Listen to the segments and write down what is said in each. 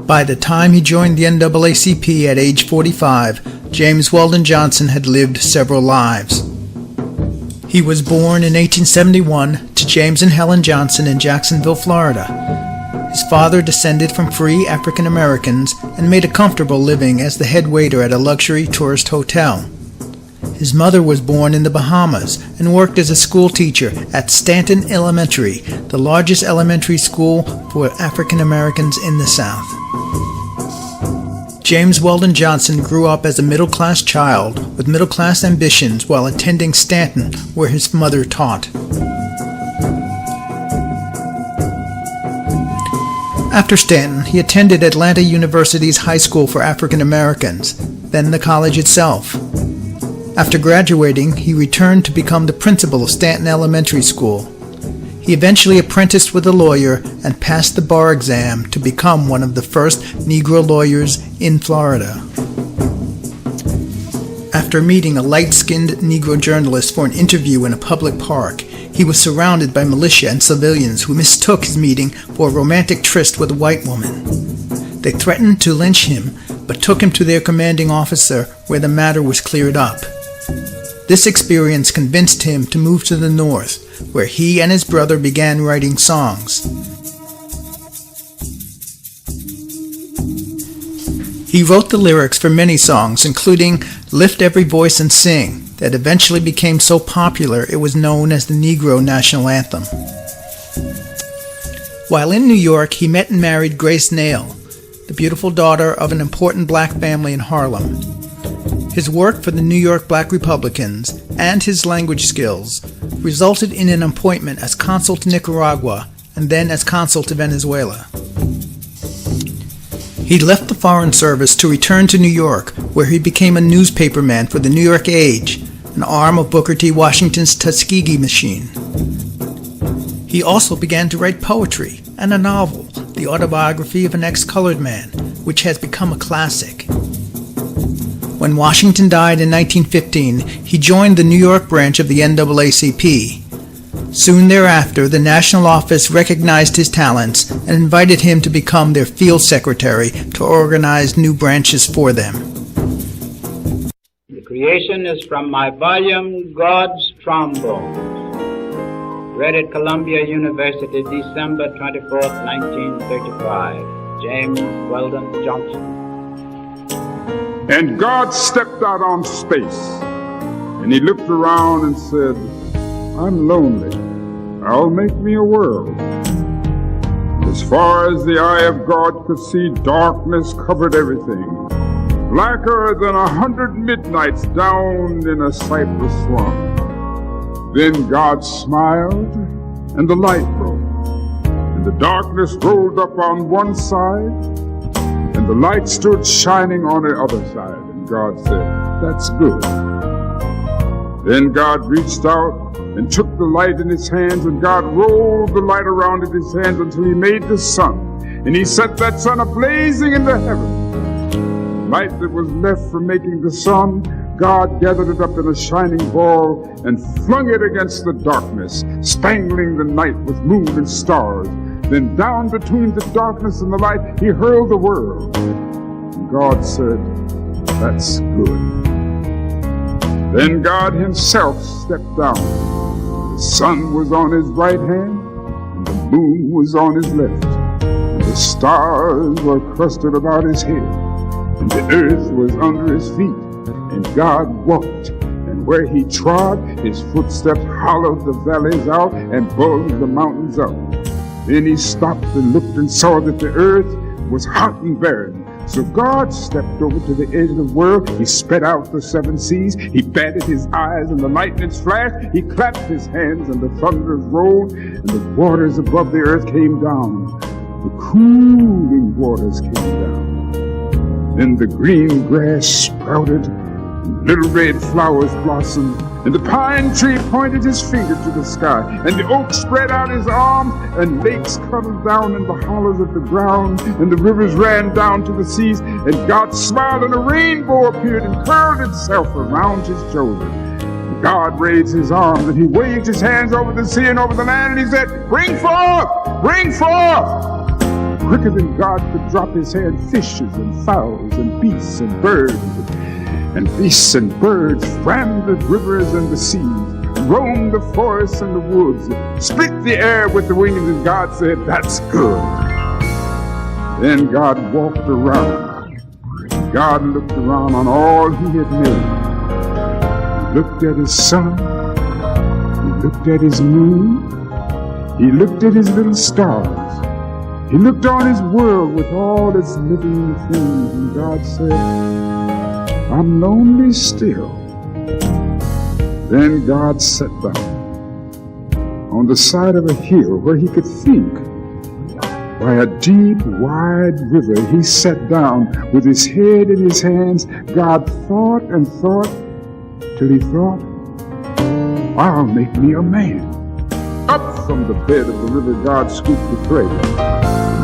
By the time he joined the NAACP at age 45, James Weldon Johnson had lived several lives. He was born in 1871 to James and Helen Johnson in Jacksonville, Florida. His father descended from free African Americans and made a comfortable living as the head waiter at a luxury tourist hotel. His mother was born in the Bahamas and worked as a school teacher at Stanton Elementary, the largest elementary school for African Americans in the South. James Weldon Johnson grew up as a middle-class child with middle-class ambitions while attending Stanton, where his mother taught. After Stanton, he attended Atlanta University's High School for African Americans, then the college itself. After graduating, he returned to become the principal of Stanton Elementary School. He eventually apprenticed with a lawyer and passed the bar exam to become one of the first Negro lawyers in Florida. After meeting a light-skinned Negro journalist for an interview in a public park, he was surrounded by militia and civilians who mistook his meeting for a romantic tryst with a white woman. They threatened to lynch him, but took him to their commanding officer where the matter was cleared up. This experience convinced him to move to the North, where he and his brother began writing songs. He wrote the lyrics for many songs, including Lift Every Voice and Sing, that eventually became so popular it was known as the Negro National Anthem. While in New York, he met and married Grace Nail, the beautiful daughter of an important black family in Harlem. His work for the New York Black Republicans and his language skills resulted in an appointment as consul to Nicaragua and then as consul to Venezuela. He left the Foreign Service to return to New York, where he became a newspaperman for the New York Age, an arm of Booker T. Washington's Tuskegee machine. He also began to write poetry and a novel, The Autobiography of an Ex-Colored Man, which has become a classic. When Washington died in 1915, he joined the New York branch of the NAACP. Soon thereafter, the national office recognized his talents and invited him to become their field secretary to organize new branches for them. The creation is from my volume, God's Trombone, read at Columbia University, December 24th, 1935. James Weldon Johnson. And God stepped out on space, and he looked around and said, I'm lonely. I'll make me a world. As far as the eye of God could see, darkness covered everything, blacker than 100 midnights down in a cypress swamp. Then God smiled, and the light broke, and the darkness rolled up on one side, and the light stood shining on the other side. And God said, that's good. Then God reached out and took the light in his hands, and God rolled the light around in his hands until he made the sun. And he set that sun a-blazing in the heavens. Light that was left from making the sun, God gathered it up in a shining ball and flung it against the darkness, spangling the night with moon and stars. Then down between the darkness and the light, he hurled the world. And God said, that's good. Then God himself stepped down. The sun was on his right hand, and the moon was on his left. And the stars were clustered about his head, and the earth was under his feet. And God walked, and where he trod, his footsteps hollowed the valleys out and bulged the mountains up. Then he stopped and looked and saw that the earth was hot and barren. So God stepped over to the edge of the world. He spread out the seven seas. He batted his eyes and the lightnings flashed. He clapped his hands and the thunders rolled. And the waters above the earth came down. The cooling waters came down. Then the green grass sprouted. And little red flowers blossomed. And the pine tree pointed his finger to the sky, and the oak spread out his arms, and lakes cuddled down in the hollows of the ground, and the rivers ran down to the seas, and God smiled, and a rainbow appeared and curled itself around his shoulder. And God raised his arms, and he waved his hands over the sea and over the land, and he said, bring forth! Bring forth! quicker than God could drop his hand, fishes and fowls and beasts and birds. And beasts and birds swam the rivers and the seas, roamed the forests and the woods, split the air with the wings, and God said, "That's good." Then God walked around. God looked around on all he had made. He looked at his sun. He looked at his moon. He looked at his little stars. He looked on his world with all its living things, and God said, "I'm lonely still." Then God sat down on the side of a hill where he could think. By a deep, wide river, he sat down with his head in his hands. God thought and thought till he thought, "I'll make me a man." Up from the bed of the river, God scooped the clay.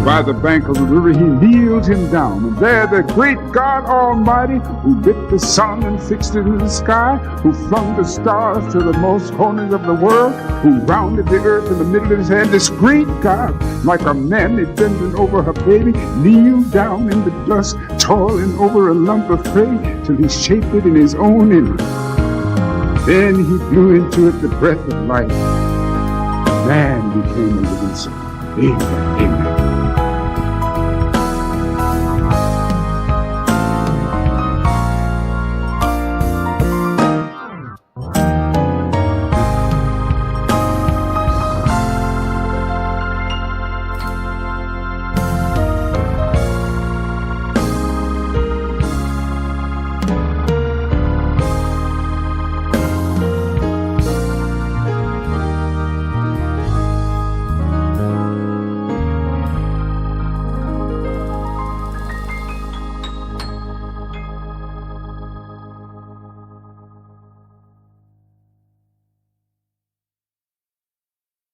By the bank of the river, he kneeled him down. And there the great God Almighty, who lit the sun and fixed it in the sky, who flung the stars to the most corners of the world, who rounded the earth in the middle of his hand, this great God, like a mammy bending over her baby, kneeled down in the dust, toiling over a lump of clay, till he shaped it in his own image. Then he blew into it the breath of life. Man became a living soul. Amen. Amen.